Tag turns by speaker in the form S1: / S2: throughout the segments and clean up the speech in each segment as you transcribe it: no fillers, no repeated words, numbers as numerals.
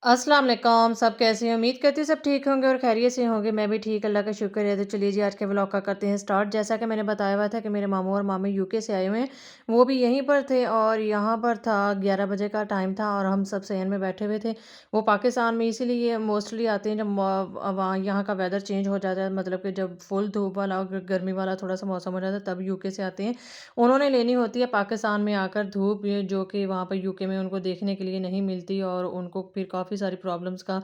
S1: अस्सलाम वालेकुम, सब कैसे हैं? उम्मीद करती हूँ सब ठीक होंगे और खैरियत से होंगे। मैं भी ठीक, अल्लाह का शुक्र है। तो चलिए जी आज के व्लॉग का करते हैं स्टार्ट। जैसा कि मैंने बताया हुआ था कि मेरे मामू और मामी यूके से आए हुए हैं, वो भी यहीं पर थे और यहाँ पर था 11 बजे का टाइम था और हम सब सहन में बैठे हुए थे। वो पाकिस्तान में इसीलिए मोस्टली आते हैं जब वहाँ यहाँ का वेदर चेंज हो जाता है, मतलब कि जब फुल धूप वाला और गर्मी वाला थोड़ा सा मौसम हो जाता है तब यूके से आते हैं। उन्होंने लेनी होती है पाकिस्तान में आकर धूप, ये जो कि वहाँ पर यूके में उनको देखने के लिए नहीं मिलती और उनको फिर काफ़ी सारी प्रॉब्लम्स का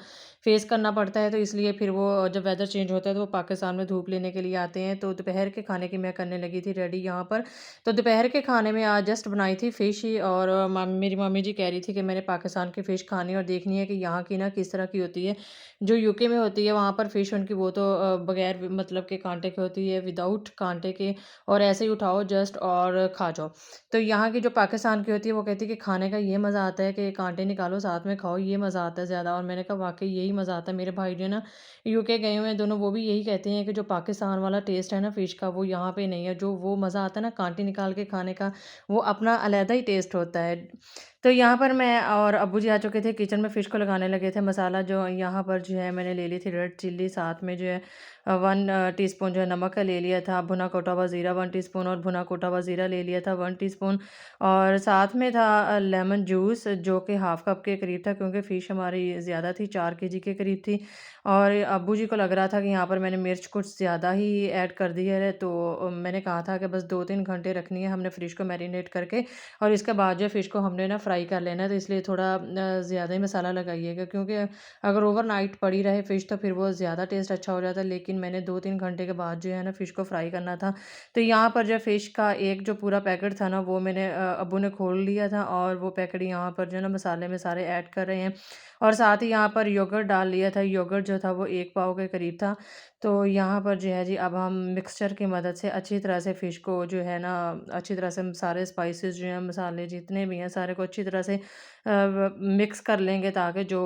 S1: फेस करना पड़ता है। तो इसलिए फिर वो जब वेदर चेंज होता है तो वो पाकिस्तान में धूप लेने के लिए आते हैं। तो दोपहर के खाने की मैं करने लगी थी रेडी यहाँ पर। तो दोपहर के खाने में आज जस्ट बनाई थी फ़िश ही और मेरी मम्मी जी कह रही थी कि मैंने पाकिस्तान की फ़िश खानी है और देखनी है कि यहाँ की ना किस तरह की होती है। जो यूके में होती है वहाँ पर फ़िश उनकी वो तो बगैर मतलब के कांटे की होती है, विदाउट कांटे के, और ऐसे ही उठाओ जस्ट और खा जाओ। तो यहाँ की जो पाकिस्तान की होती है वो कहती है कि खाने का ये मज़ा आता है कि कांटे निकालो साथ में खाओ, ये मज़ा आता है ज़्यादा। और मैंने कहा वाक़ई यही मज़ा आता है। मेरे भाई जो है ना यूके गए हुए हैं दोनों, वो भी यही कहते हैं कि जो पाकिस्तान वाला टेस्ट है ना फ़िश का वो यहाँ पे नहीं है। जो वो मज़ा आता है ना कांटे निकाल के खाने का, वो अपना अलग ही टेस्ट होता है। तो यहाँ पर मैं और अब्बू जी आ चुके थे किचन में, फ़िश को लगाने लगे थे मसाला। जो यहाँ पर जो है मैंने ले ली थी रेड चिल्ली, साथ में जो है 1 टीस्पून जो है नमक का ले लिया था, भुना कुटा हुआ ज़ीरा 1 टीस्पून और भुना कुटा हुआ ज़ीरा ले लिया था 1 टीस्पून, और साथ में था लेमन जूस जो कि हाफ़ कप के करीब था क्योंकि फ़िश हमारी ज़्यादा थी, 4 केजी के करीब थी। और अब्बू जी को लग रहा था कि यहाँ पर मैंने मिर्च कुछ ज़्यादा ही ऐड कर दी है, तो मैंने कहा था कि बस 2-3 घंटे रखनी है हमने फ़िश को मैरिनेट करके, और इसके बाद जो फ़िश को हमने ना फ्राई कर लेना है। तो इसलिए थोड़ा ज़्यादा ही मसाला लगाइएगा क्योंकि अगर ओवरनाइट पड़ी रहे फ़िश तो फिर वो ज़्यादा टेस्ट अच्छा हो जाता है। लेकिन मैंने 2-3 घंटे के बाद जो है ना फ़िश को फ्राई करना था। तो यहाँ पर जो फ़िश का एक जो पूरा पैकेट था ना वो मैंने अब्बू ने खोल लिया था और वो पैकेट यहाँ पर जो है ना मसाले में सारे ऐड कर रहे हैं। और साथ ही यहाँ पर योगर्ट डाल लिया था। योगर्ट जो था वो 1 पाव के करीब था। तो यहाँ पर जो है जी अब हम मिक्सचर की मदद से अच्छी तरह से फ़िश को जो है ना अच्छी तरह से हम सारे स्पाइसेस जो हैं, मसाले जितने भी हैं सारे को अच्छी तरह से मिक्स कर लेंगे ताकि जो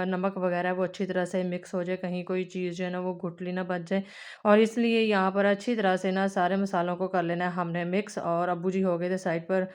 S1: नमक वगैरह है वो अच्छी तरह से मिक्स हो जाए, कहीं कोई चीज़ जो है ना वो गुठली ना बच जाए। और इसलिए यहाँ पर अच्छी तरह से ना सारे मसालों को कर लेना है हमने मिक्स। और अब्बू जी हो गए थे साइड पर।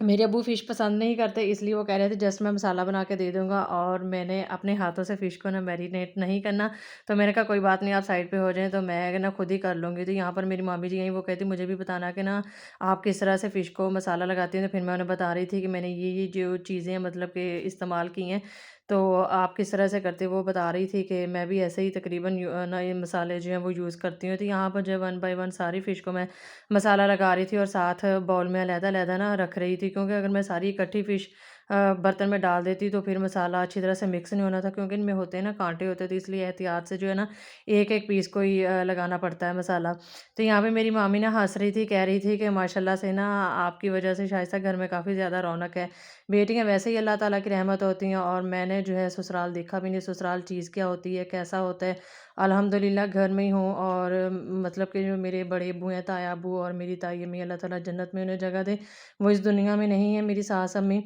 S1: मेरे अब्बू फ़िश पसंद नहीं करते इसलिए वो कह रहे थे जस्ट मैं मसाला बना के दे दूँगा और मैंने अपने हाथों से फ़िश को ना मैरिनेट नहीं करना। तो मैंने कहा कोई बात नहीं, आप साइड पे हो जाएँ तो मैं ना खुद ही कर लूँगी। तो यहाँ पर मेरी मामी जी आई, वो कहती मुझे भी बताना कि ना आप किस तरह से फ़िश को मसाला लगाती हैं। तो फिर मैं उन्हें बता रही थी कि मैंने ये जो चीज़ें मतलब कि इस्तेमाल की हैं। तो आप किस तरह से करते हो वो बता रही थी कि मैं भी ऐसे ही तकरीबन ना ये मसाले जो हैं वो यूज़ करती हूँ। तो यहाँ पर जो है 1 बाय 1 सारी फ़िश को मैं मसाला लगा रही थी और साथ बाउल में अलग-अलग ना रख रही थी क्योंकि अगर मैं सारी इकट्ठी फ़िश बर्तन में डाल देती तो फिर मसाला अच्छी तरह से मिक्स नहीं होना था क्योंकि इनमें होते हैं ना काँटे होते हैं, तो इसलिए एहतियात से जो है ना एक-एक पीस को ही लगाना पड़ता है मसाला। तो यहाँ पे मेरी मामी ना हँस रही थी, कह रही थी कि माशाल्लाह से ना आपकी वज़ह से शाइस्ता घर में काफ़ी ज़्यादा रौनक है। बेटियाँ वैसे ही अल्लाह ताला की रहमत होती हैं और मैंने जो है ससुराल देखा भी नहीं, ससुराल चीज़ क्या होती है, कैसा होता है। अल्हम्दुलिल्लाह घर में ही हूँ और मतलब कि जो मेरे बड़े अब्बू हैं, ताया अब्बू और मेरी ताई अम्मी, अल्लाह ताला जन्नत में उन्हें जगह दे। वो इस दुनिया में नहीं है, मेरी सास अम्मी।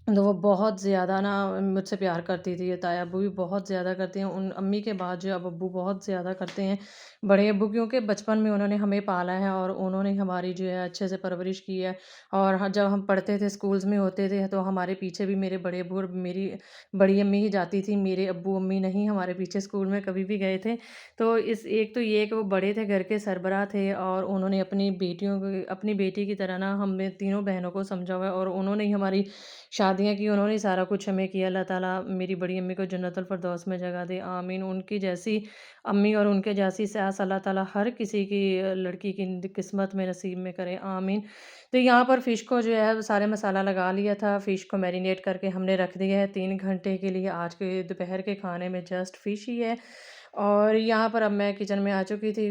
S1: तो वो बहुत ज़्यादा ना मुझसे प्यार करती थी। ताया अब्बू भी बहुत ज़्यादा करते हैं। उन अम्मी के बाद जो अब अब्बू बहुत ज़्यादा करते हैं। बड़े अब्बू क्योंकि बचपन में उन्होंने हमें पाला है और उन्होंने हमारी जो है अच्छे से परवरिश की है। और जब हम पढ़ते थे, स्कूल्स में होते थे तो हमारे पीछे भी मेरे बड़े अब्बू और मेरी बड़ी अम्मी ही जाती थी। मेरे अब्बू अम्मी नहीं हमारे पीछे स्कूल में कभी भी गए थे। तो इस एक तो ये कि वो बड़े थे, घर के सरबराह थे और उन्होंने अपनी बेटियों को अपनी बेटी की तरह ना हमें तीनों बहनों को समझा हुआ है और उन्होंने ही हमारी शादियाँ की, उन्होंने ही सारा कुछ हमें किया। अल्लाह ताला मेरी बड़ी अम्मी को जन्नतुल फ़िरदौस में जगह दे, आमीन। उनकी जैसी अम्मी और उनके जैसी सास अल्लाह ताला हर किसी की लड़की की किस्मत में नसीब में करे, आमीन। तो यहाँ पर फ़िश को जो है सारे मसाला लगा लिया था, फ़िश को मैरिनेट करके हमने रख दिया है 3 घंटे के लिए। आज के दोपहर के खाने में जस्ट फ़िश ही है। और यहाँ पर अब मैं किचन में आ चुकी थी,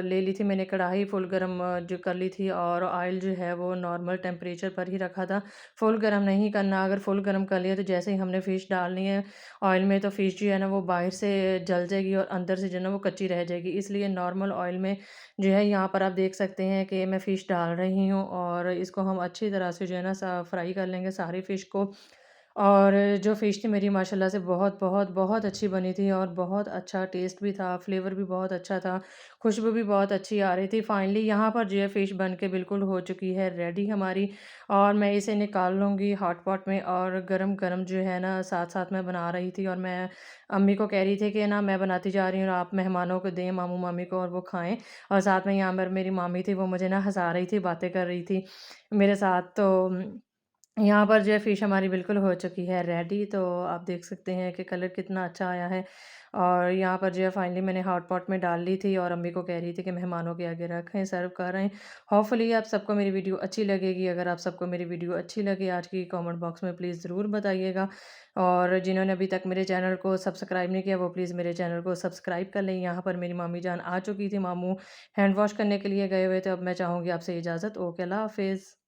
S1: ले ली थी मैंने कढ़ाई फुल गरम जो कर ली थी और ऑयल जो है वो नॉर्मल टेम्परेचर पर ही रखा था। फुल गरम नहीं करना, अगर फुल गरम कर लिया तो जैसे ही हमने फ़िश डालनी है ऑयल में तो फ़िश जो है ना वो बाहर से जल जाएगी और अंदर से जो है ना वो कच्ची रह जाएगी। इसलिए नॉर्मल ऑयल में जो है यहाँ पर आप देख सकते हैं कि मैं फ़िश डाल रही हूँ और इसको हम अच्छी तरह से जो है ना फ्राई कर लेंगे सारी फ़िश को। और जो फ़िश थी मेरी माशाल्लाह से बहुत, बहुत, बहुत अच्छी बनी थी और बहुत अच्छा टेस्ट भी था, फ्लेवर भी बहुत अच्छा था, खुशबू भी बहुत अच्छी आ रही थी। फाइनली यहाँ पर जो है फ़िश बन के बिल्कुल हो चुकी है रेडी हमारी, और मैं इसे निकाल लूँगी हॉट पॉट में, और गरम-गरम जो है ना साथ-साथ मैं बना रही थी, और मैं अम्मी को कह रही थी कि ना मैं बनाती जा रही हूँ, आप मेहमानों को दें, मामू-मामी को, और वो खाएँ। और साथ में यहाँ पर मेरी मामी थी, वो मुझे ना हँसा रही थी, बातें कर रही थी मेरे साथ। तो यहाँ पर जो है फ़िश हमारी बिल्कुल हो चुकी है रेडी, तो आप देख सकते हैं कि कलर कितना अच्छा आया है। और यहाँ पर जो है फाइनली मैंने हॉट पॉट में डाल ली थी, और अम्मी को कह रही थी कि मेहमानों के आगे रखें, सर्व करें। होपफुली आप सबको मेरी वीडियो अच्छी लगेगी। अगर आप सबको मेरी वीडियो अच्छी लगे आज की, कमेंट बॉक्स में प्लीज़ ज़रूर बताइएगा। और जिन्होंने अभी तक मेरे चैनल को सब्सक्राइब नहीं किया, वो प्लीज़ मेरे चैनल को सब्सक्राइब कर लें। यहाँ पर मेरी मामी जान आ चुकी थी, मामू हैंड वॉश करने के लिए गए हुए थे। अब मैं चाहूँगी आपसे इजाज़त। ओके, अल्लाह हाफ़िज़।